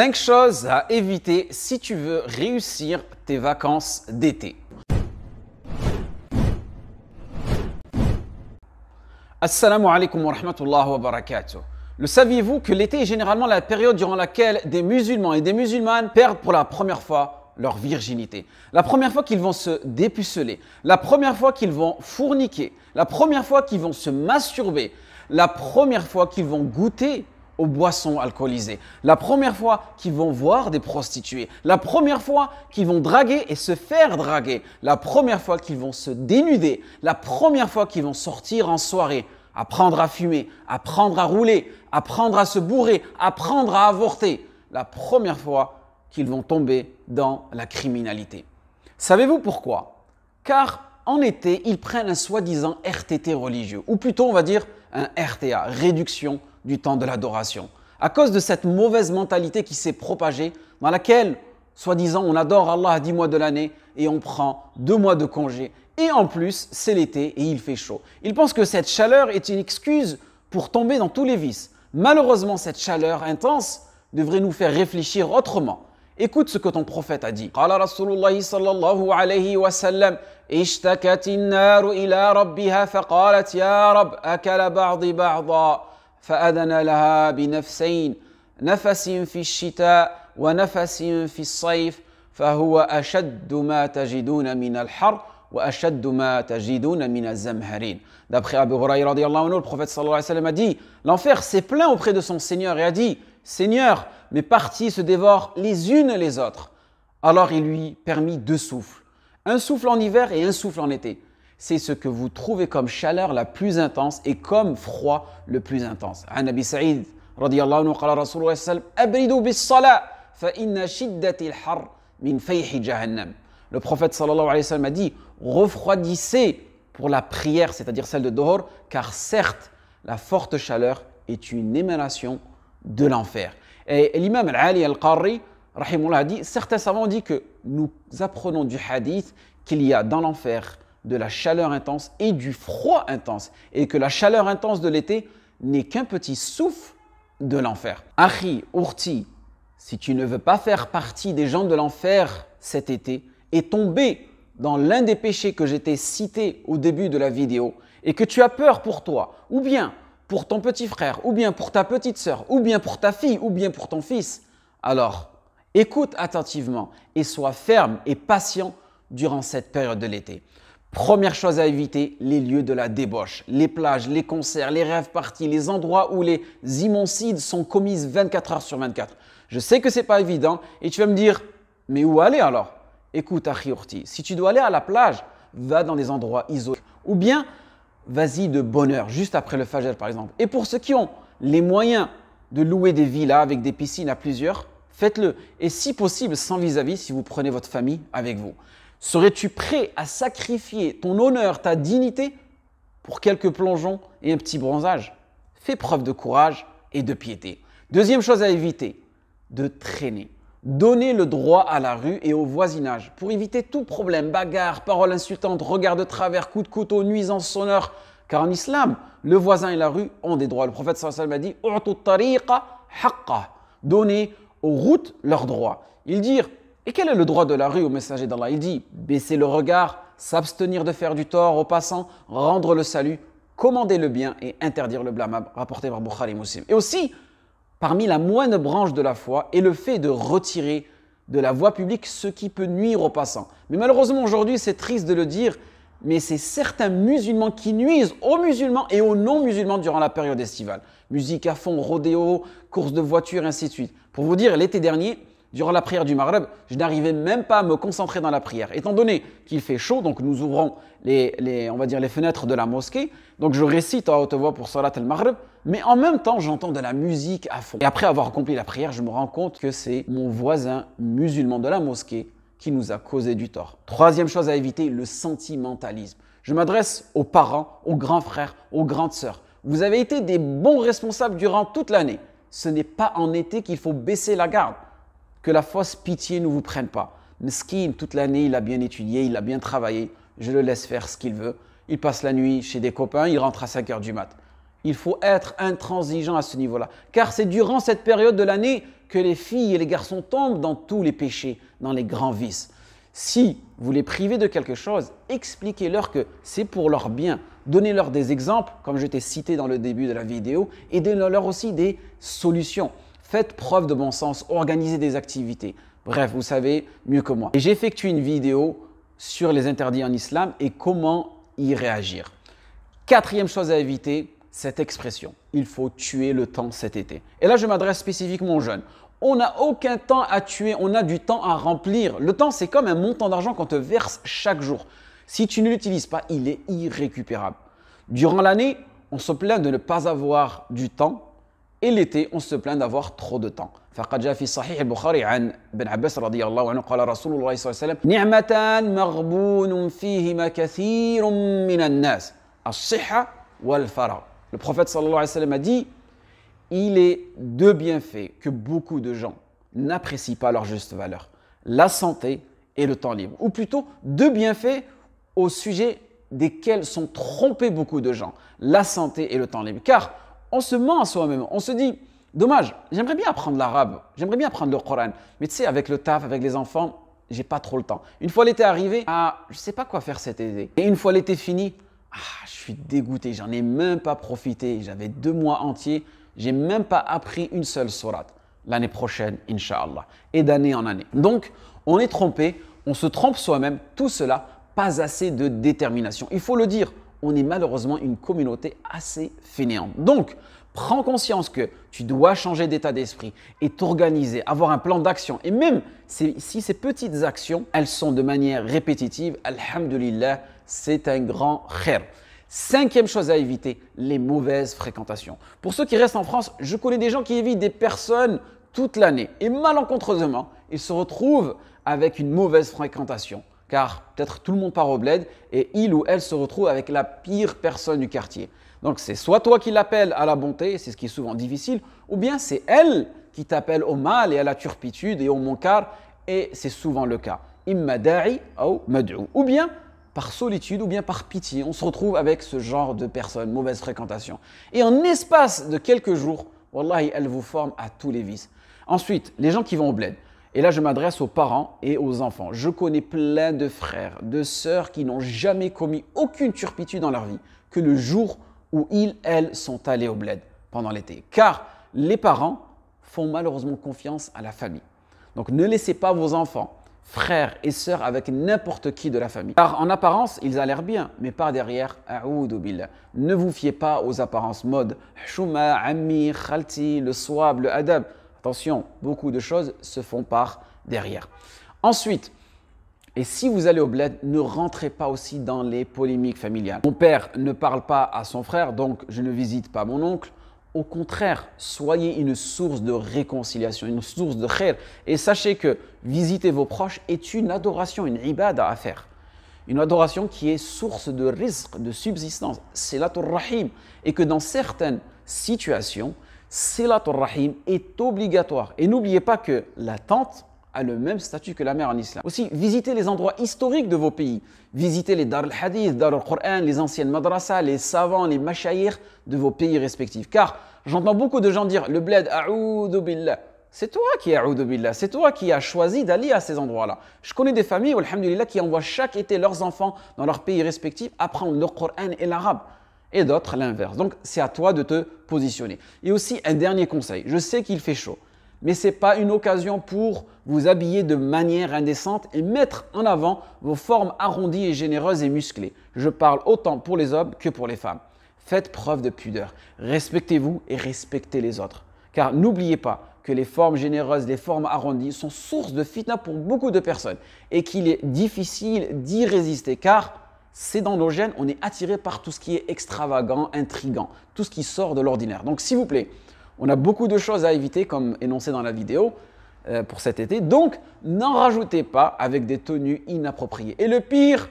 5 choses à éviter si tu veux réussir tes vacances d'été. Assalamu alaikum wa rahmatullahi wa barakatuh. Le saviez-vous que l'été est généralement la période durant laquelle des musulmans et des musulmanes perdent pour la première fois leur virginité? La première fois qu'ils vont se dépuceler, la première fois qu'ils vont fourniquer, la première fois qu'ils vont se masturber, la première fois qu'ils vont goûter aux boissons alcoolisées, la première fois qu'ils vont voir des prostituées, la première fois qu'ils vont draguer et se faire draguer, la première fois qu'ils vont se dénuder, la première fois qu'ils vont sortir en soirée, apprendre à fumer, apprendre à rouler, apprendre à se bourrer, apprendre à avorter, la première fois qu'ils vont tomber dans la criminalité. Savez-vous pourquoi? Car en été, ils prennent un soi-disant RTT religieux, ou plutôt on va dire un RTA, réduction du temps de l'adoration. À cause de cette mauvaise mentalité qui s'est propagée, dans laquelle, soi-disant, on adore Allah 10 mois de l'année et on prend 2 mois de congé. Et en plus, c'est l'été et il fait chaud. Ils pensent que cette chaleur est une excuse pour tomber dans tous les vices. Malheureusement, cette chaleur intense devrait nous faire réfléchir autrement. Écoute ce que ton prophète a dit. Qala Rasulullah sallallahu alayhi wa sallam, ishtakat an-nar ila rabbiha faqalat ya rab akala ba'di ba'da. فأذن لها بنفسين نفس في الشتاء ونفس في الصيف فهو أشد ما تجدون من الحر وأشد ما تجدون من الزمهرين. D'après Abu Huraïra radiyallahu anhu, le prophète sallallahu alayhi wa sallam a dit: l'enfer s'est plaint auprès de son Seigneur et a dit: Seigneur, mes parties se dévorent les unes les autres. Alors il lui permit 2 souffles, un souffle en hiver et un souffle en été. C'est ce que vous trouvez comme chaleur la plus intense et comme froid le plus intense. عن أبي سعيد رضي الله عنه قال رسول الله صلى الله عليه وسلم أبردوا بالصلاة فإن شدة الحر من فيح جهنم. Le prophète sallallahu alayhi wa sallam a dit: refroidissez pour la prière, c'est-à-dire celle de Dohor, car certes la forte chaleur est une émanation de l'enfer. Et l'imam Al-Ali Al-Qarri rahimahullah a dit: certains savants ont dit que nous apprenons du hadith qu'il y a dans l'enfer de la chaleur intense et du froid intense, et que la chaleur intense de l'été n'est qu'un petit souffle de l'enfer. Akhi, Urti, si tu ne veux pas faire partie des gens de l'enfer cet été et tomber dans l'un des péchés que j'étais cité au début de la vidéo, et que tu as peur pour toi, ou bien pour ton petit frère, ou bien pour ta petite sœur, ou bien pour ta fille, ou bien pour ton fils, alors écoute attentivement et sois ferme et patient durant cette période de l'été. Première chose à éviter, les lieux de la débauche, les plages, les concerts, les rave parties, les endroits où les immoncides sont commises 24 heures sur 24. Je sais que ce n'est pas évident et tu vas me dire, mais où aller alors? Écoute, Akhi Urti, si tu dois aller à la plage, va dans des endroits isolés. Ou bien, vas-y de bonne heure, juste après le Fajr par exemple. Et pour ceux qui ont les moyens de louer des villas avec des piscines à plusieurs, faites-le. Et si possible, sans vis-à-vis, si vous prenez votre famille avec vous. Serais-tu prêt à sacrifier ton honneur, ta dignité pour quelques plongeons et un petit bronzage? Fais preuve de courage et de piété. Deuxième chose à éviter, de traîner. Donnez le droit à la rue et au voisinage pour éviter tout problème, bagarre, paroles insultantes, regards de travers, coups de couteau, nuisances sonores. Car en islam, le voisin et la rue ont des droits. Le prophète sallallahu alayhi wa sallam a dit: "U'tu tariqa haqqa", donnez aux routes leurs droits. Il dit: et quel est le droit de la rue au messager d'Allah? Il dit: baisser le regard, s'abstenir de faire du tort aux passants, rendre le salut, commander le bien et interdire le blâmable, rapporté par Bukhari et Muslim. Et aussi, parmi la moindre branche de la foi est le fait de retirer de la voie publique ce qui peut nuire aux passants. Mais malheureusement aujourd'hui, c'est triste de le dire, mais c'est certains musulmans qui nuisent aux musulmans et aux non-musulmans durant la période estivale. Musique à fond, rodéo, course de voiture, ainsi de suite. Pour vous dire, l'été dernier, durant la prière du Maghreb, je n'arrivais même pas à me concentrer dans la prière. Étant donné qu'il fait chaud, donc nous ouvrons on va dire les fenêtres de la mosquée. Donc je récite à haute voix pour Salat al-Maghreb, mais en même temps j'entends de la musique à fond. Et après avoir accompli la prière, je me rends compte que c'est mon voisin musulman de la mosquée qui nous a causé du tort. Troisième chose à éviter, le sentimentalisme. Je m'adresse aux parents, aux grands frères, aux grandes sœurs. Vous avez été des bons responsables durant toute l'année. Ce n'est pas en été qu'il faut baisser la garde. Que la fausse pitié ne vous prenne pas. Meskin, toute l'année, il a bien étudié, il a bien travaillé. Je le laisse faire ce qu'il veut. Il passe la nuit chez des copains, il rentre à 5 h du mat. Il faut être intransigeant à ce niveau-là. Car c'est durant cette période de l'année que les filles et les garçons tombent dans tous les péchés, dans les grands vices. Si vous les privez de quelque chose, expliquez-leur que c'est pour leur bien. Donnez-leur des exemples, comme je t'ai cité dans le début de la vidéo, et donnez-leur aussi des solutions. Faites preuve de bon sens, organisez des activités. Bref, vous savez mieux que moi. Et j'ai effectué une vidéo sur les interdits en islam et comment y réagir. Quatrième chose à éviter, cette expression. Il faut tuer le temps cet été. Et là, je m'adresse spécifiquement aux jeunes. On n'a aucun temps à tuer, on a du temps à remplir. Le temps, c'est comme un montant d'argent qu'on te verse chaque jour. Si tu ne l'utilises pas, il est irrécupérable. Durant l'année, on se plaint de ne pas avoir du temps. Et l'été, on se plaint d'avoir trop de temps. فقد جاء في صحيح البخاري عن ابن عباس رضي الله عنه قال رسول الله صلى الله عليه وسلم نعمتان مغبون فيهما كثير من الناس الصحة والفراغ. Le prophète sallallahu alayhi wa sallam a dit, il est deux bienfaits que beaucoup de gens n'apprécient pas leur juste valeur, la santé et le temps libre. Ou plutôt deux bienfaits au sujet desquels sont trompés beaucoup de gens, la santé et le temps libre. Car on se ment à soi-même, on se dit, dommage, j'aimerais bien apprendre l'arabe, j'aimerais bien apprendre le Coran, mais tu sais, avec le taf, avec les enfants, j'ai pas trop le temps. Une fois l'été arrivé, je sais pas quoi faire cet été. Et une fois l'été fini, je suis dégoûté, j'en ai même pas profité. J'avais 2 mois entiers, j'ai même pas appris une seule sourate. L'année prochaine, Inch'Allah, et d'année en année. Donc, on est trompé, on se trompe soi-même, tout cela, pas assez de détermination. Il faut le dire, on est malheureusement une communauté assez fainéante. Donc, prends conscience que tu dois changer d'état d'esprit et t'organiser, avoir un plan d'action. Et même si ces petites actions, elles sont de manière répétitive, alhamdulillah, c'est un grand khair. 5e chose à éviter, les mauvaises fréquentations. Pour ceux qui restent en France, je connais des gens qui évitent des personnes toute l'année. Et malencontreusement, ils se retrouvent avec une mauvaise fréquentation. Car peut-être tout le monde part au bled et il ou elle se retrouve avec la pire personne du quartier. Donc c'est soit toi qui l'appelles à la bonté, c'est ce qui est souvent difficile, ou bien c'est elle qui t'appelle au mal et à la turpitude et au munkar, et c'est souvent le cas. Imma da'i ou mad'ou. Ou bien par solitude ou bien par pitié, on se retrouve avec ce genre de personnes, mauvaise fréquentation. Et en espace de quelques jours, wallahi, elle vous forme à tous les vices. Ensuite, les gens qui vont au bled. Et là, je m'adresse aux parents et aux enfants. Je connais plein de frères, de sœurs qui n'ont jamais commis aucune turpitude dans leur vie que le jour où ils, elles, sont allés au bled pendant l'été. Car les parents font malheureusement confiance à la famille. Donc, ne laissez pas vos enfants, frères et sœurs avec n'importe qui de la famille. Car en apparence, ils ont l'air bien, mais par derrière, a'oudou billah. Ne vous fiez pas aux apparences mode. Chouma, ammi, khalti, le swab, le adab. Attention, beaucoup de choses se font par derrière. Ensuite, et si vous allez au bled, ne rentrez pas aussi dans les polémiques familiales. Mon père ne parle pas à son frère, donc je ne visite pas mon oncle. Au contraire, soyez une source de réconciliation, une source de khair. Et sachez que visiter vos proches est une adoration, une ibada à faire. Une adoration qui est source de rizq, de subsistance, silatul rahim. Et que dans certaines situations, silatul rahim est obligatoire. Et n'oubliez pas que la tante a le même statut que la mère en islam. Aussi, visitez les endroits historiques de vos pays. Visitez les dar al-hadith, dar al-Qur'an, les anciennes madrasas, les savants, les mashayikh de vos pays respectifs. Car j'entends beaucoup de gens dire le bled, a'oudou billah. C'est toi qui a'oudou billah, c'est toi qui as choisi d'aller à ces endroits-là. Je connais des familles, alhamdulillah, qui envoient chaque été leurs enfants dans leurs pays respectifs apprendre le Qur'an et l'arabe. Et d'autres l'inverse. Donc, c'est à toi de te positionner. Et aussi, un dernier conseil. Je sais qu'il fait chaud, mais ce n'est pas une occasion pour vous habiller de manière indécente et mettre en avant vos formes arrondies et généreuses et musclées. Je parle autant pour les hommes que pour les femmes. Faites preuve de pudeur. Respectez-vous et respectez les autres. Car n'oubliez pas que les formes généreuses, les formes arrondies sont source de fitna pour beaucoup de personnes et qu'il est difficile d'y résister car c'est dans nos gènes, on est attiré par tout ce qui est extravagant, intrigant, tout ce qui sort de l'ordinaire. Donc s'il vous plaît, on a beaucoup de choses à éviter comme énoncé dans la vidéo pour cet été. Donc n'en rajoutez pas avec des tenues inappropriées. Et le pire,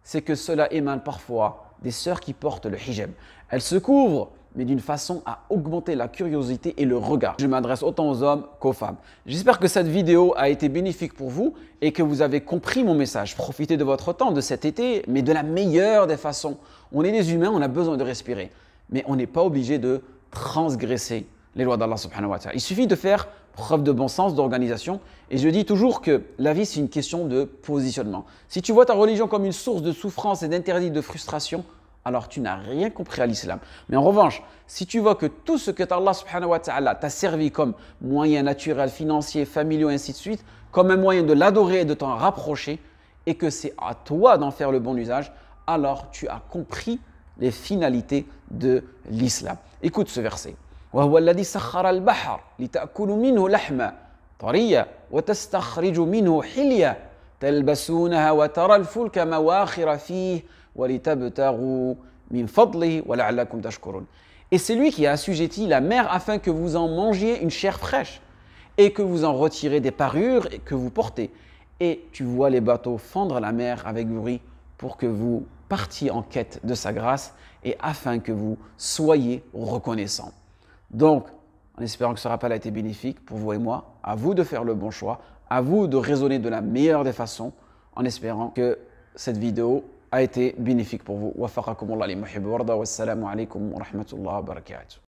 c'est que cela émane parfois des sœurs qui portent le hijab. Elles se couvrent, mais d'une façon à augmenter la curiosité et le regard. Je m'adresse autant aux hommes qu'aux femmes. J'espère que cette vidéo a été bénéfique pour vous et que vous avez compris mon message. Profitez de votre temps, de cet été, mais de la meilleure des façons. On est des humains, on a besoin de respirer. mais on n'est pas obligé de transgresser les lois d'Allah subhanahu wa ta'ala. Il suffit de faire preuve de bon sens, d'organisation. Et je dis toujours que la vie, c'est une question de positionnement. Si tu vois ta religion comme une source de souffrance et d'interdit, de frustration, alors tu n'as rien compris à l'islam. Mais en revanche, si tu vois que tout ce que Allah subhanahu wa ta'ala t'a servi comme moyen naturel, financier, familial, ainsi de suite, comme un moyen de l'adorer et de t'en rapprocher, et que c'est à toi d'en faire le bon usage, alors tu as compris les finalités de l'islam. Écoute ce verset. وهو الذي سخر البحر لتأكلوا منه لحما طريا وتستخرجوا منه حلية تلبسونها وترى الفلك مواخر فيه ولتبتغوا من فضله ولعلكم تشكرون. Et c'est lui qui a assujetti la mer afin que vous en mangiez une chair fraîche et que vous en retirez des parures et que vous portez. Et tu vois les bateaux fendre la mer avec bruit pour que vous partiez en quête de sa grâce et afin que vous soyez reconnaissants. Donc, en espérant que ce rappel a été bénéfique pour vous et moi, à vous de faire le bon choix, à vous de raisonner de la meilleure des façons, en espérant que cette vidéo a été bénéfique pour vous. Waffaqakumullah li muhibbi warda, wassalamu alaikum wa rahmatullahi wa barakatuh.